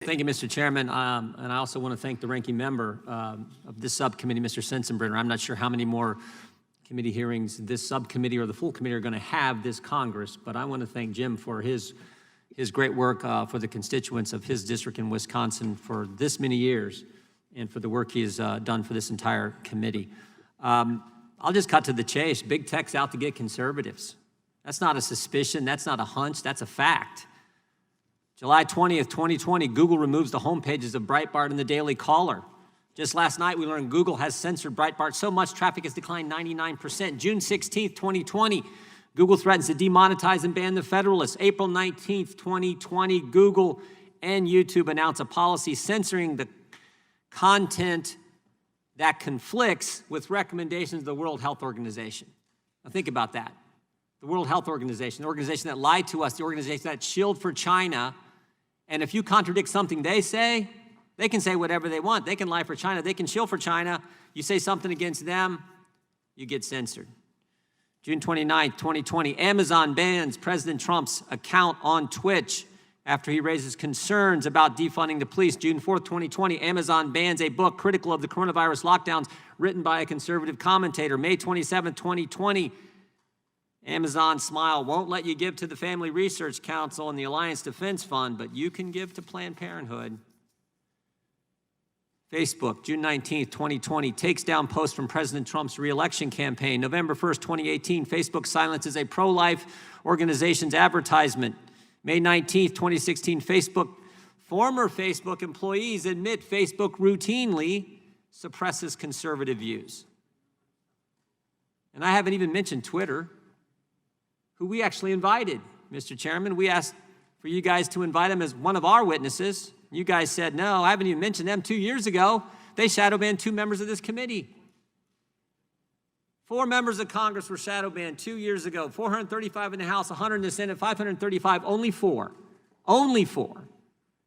Thank you, Mr. Chairman. And I also want to thank the ranking member of this subcommittee, Mr. Sensenbrenner. I'm not sure how many more committee hearings this subcommittee or the full committee are going to have this Congress, but I want to thank Jim for his great work for the constituents of his district in Wisconsin for this many years and for the work he has done for this entire committee. I'll just cut to the chase. Big tech's out to get conservatives. That's not a suspicion. That's not a hunch. That's a fact. July 20th, 2020, Google removes the homepages of Breitbart and the Daily Caller. Just last night, we learned Google has censored Breitbart so much traffic has declined 99%. June 16th, 2020, Google threatens to demonetize and ban the Federalist. April 19th, 2020, Google and YouTube announce a policy censoring the content that conflicts with recommendations of the World Health Organization. Now think about that. The World Health Organization, the organization that lied to us, the organization that shilled for China. And if you contradict something they say, they can say whatever they want. They can lie for China. They can shill for China. You say something against them, you get censored. June 29th, 2020, Amazon bans President Trump's account on Twitch after he raises concerns about defunding the police. June 4th, 2020, Amazon bans a book critical of the coronavirus lockdowns written by a conservative commentator. May 27th, 2020, Amazon Smile won't let you give to the Family Research Council and the Alliance Defense Fund, but you can give to Planned Parenthood. Facebook, June 19th, 2020, takes down post from President Trump's re-election campaign. November 1st, 2018, Facebook silences a pro-life organization's advertisement. May 19th, 2016, former Facebook employees admit Facebook routinely suppresses conservative views. And I haven't even mentioned Twitter, who we actually invited, Mr. Chairman. We asked for you guys to invite him as one of our witnesses. You guys said no. I haven't even mentioned them. 2 years ago, they shadow banned 2 members of this committee. 4 members of Congress were shadow banned 2 years ago. 435 in the House, 100 in the Senate, 535, only 4. Only 4.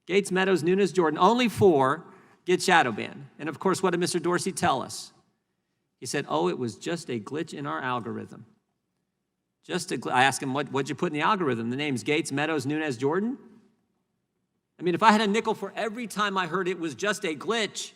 Gates, Meadows, Nunes, Jordan, only 4 get shadow banned. And of course, what did Mr. Dorsey tell us? He said, oh, it was just a glitch in our algorithm. I asked him, what'd you put in the algorithm? The names Gates, Meadows, Nunes, Jordan? I mean, if I had a nickel for every time I heard it was just a glitch,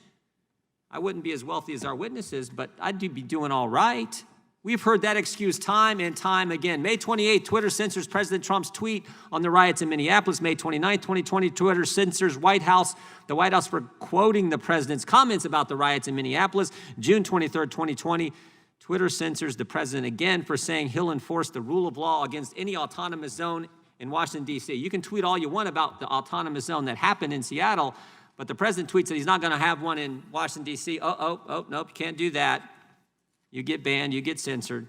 I wouldn't be as wealthy as our witnesses, but I'd be doing all right. We've heard that excuse time and time again. May 28th, Twitter censors President Trump's tweet on the riots in Minneapolis. May 29th, 2020, Twitter censors the White House for quoting the president's comments about the riots in Minneapolis. June 23rd, 2020, Twitter censors the president again for saying he'll enforce the rule of law against any autonomous zone in Washington, D.C. You can tweet all you want about the autonomous zone that happened in Seattle, but the president tweets that he's not going to have one in Washington, D.C. Nope, you can't do that. You get banned, you get censored.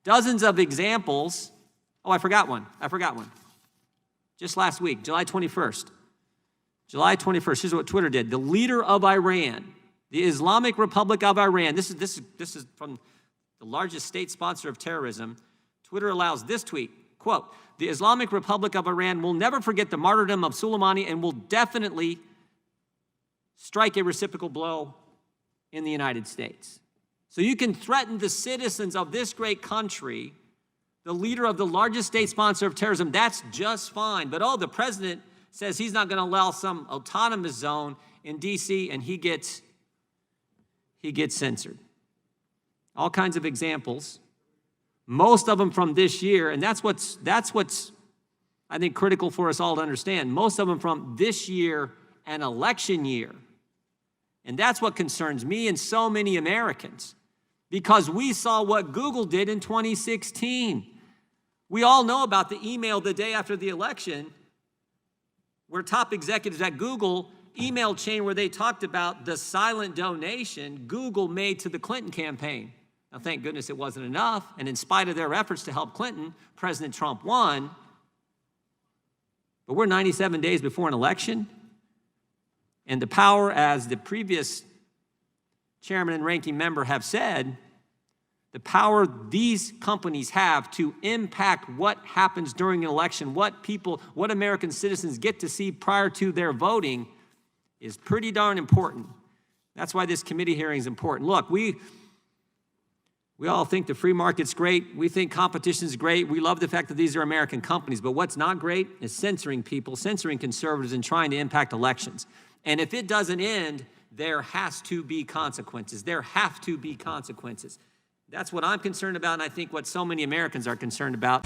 Dozens of examples. Oh, I forgot one. Just last week, July 21st. Here's what Twitter did. The leader of Iran, the Islamic Republic of Iran, this is from the largest state sponsor of terrorism. Twitter allows this tweet, quote, the Islamic Republic of Iran will never forget the martyrdom of Soleimani and will definitely strike a reciprocal blow in the United States. So you can threaten the citizens of this great country, the leader of the largest state sponsor of terrorism, that's just fine. But the president says he's not going to allow some autonomous zone in D.C. and he gets censored. All kinds of examples. Most of them from this year, and that's what's I think critical for us all to understand. Most of them from this year, an election year. And that's what concerns me and so many Americans, because we saw what Google did in 2016. We all know about the email the day after the election where top executives at Google email chain where they talked about the silent donation Google made to the Clinton campaign. Now, thank goodness it wasn't enough, and in spite of their efforts to help Clinton, President Trump won. But we're 97 days before an election, and the power, as the previous chairman and ranking member have said, the power these companies have to impact what happens during an election, what American citizens get to see prior to their voting is pretty darn important. That's why this committee hearing is important. Look, We all think the free market's great. We think competition's great. We love the fact that these are American companies. But what's not great is censoring people, censoring conservatives, and trying to impact elections. And if it doesn't end, there has to be consequences. There have to be consequences. That's what I'm concerned about, and I think what so many Americans are concerned about.